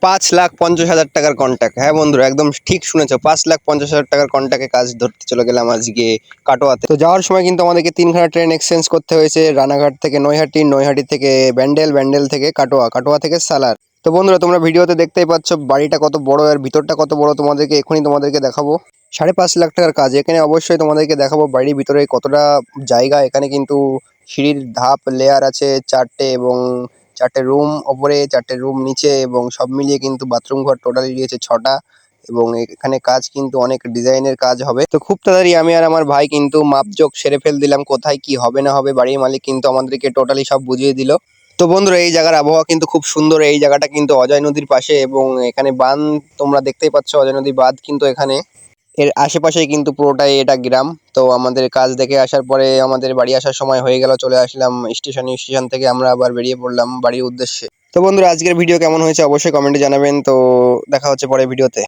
5,50,000 টাকার কন্ট্রাক্ট। হ্যাঁ বন্ধুরা, একদম ঠিক শুনেছো, 5,50,000 টাকার কন্ট্রাক্টে কাজ ধরতে চলে গেলাম আজকে কাটোয়াতে। তো যাওয়ার সময় কিন্তু আমাদেরকে 3খানা ট্রেন এক্সচেঞ্জ করতে হয়েছে, রানাঘাট থেকে নৈহাটি, নৈহাটি থেকে ব্যান্ডেল, ব্যান্ডেল থেকে কাটোয়া, কাটোয়া থেকে সালার। তো বন্ধুরা, তোমরা ভিডিওতে দেখতেই পাচ্ছ বাড়িটা কত বড় আর ভিতরটা কত বড়, তোমাদেরকে এখনই তোমাদেরকে দেখাবো। 5.5 লাখ টাকার কাজ, এখানে অবশ্যই তোমাদেরকে দেখাবো বাড়ির ভিতরে কতটা জায়গা। এখানে কিন্তু সিঁড়ির ধাপ লেয়ার আছে 4টে, এবং 4টে রুম ওপরে, 4টে রুম নিচে, এবং সব মিলিয়ে কিন্তু বাথরুম ঘর টোটালি দিয়েছে 6টা। এবং এখানে কাজ কিন্তু অনেক ডিজাইনের কাজ হবে। তো খুব তাড়াতাড়ি আমি আর আমার ভাই কিন্তু মাপজোক সেরে ফেল দিলাম, কোথায় কি হবে না হবে। বাড়ির মালিক কিন্তু আমাদেরকে টোটালি সব বুঝিয়ে দিল। তো বন্ধুরা, এই জায়গার আবহাওয়া কিন্তু খুব সুন্দর। এই জায়গাটা কিন্তু অজয় নদীর পাশে, এবং এখানে বাঁধ তোমরা দেখতেই পাচ্ছ, অজয় নদী বাঁধ কিন্তু এখানে। এর আশেপাশেই কিন্তু পুরোটাই এটা গ্রাম। তো আমাদের কাজ দেখে আসার পরে আমাদের বাড়ি আসার সময় হয়ে গেল, চলে আসলাম স্টেশনে। স্টেশন থেকে আমরা আবার বেরিয়ে পড়লাম বাড়ির উদ্দেশ্যে। তো বন্ধুরা, আজকের ভিডিও কেমন হয়েছে অবশ্যই কমেন্টে জানাবেন। তো দেখা হচ্ছে পরের ভিডিওতে।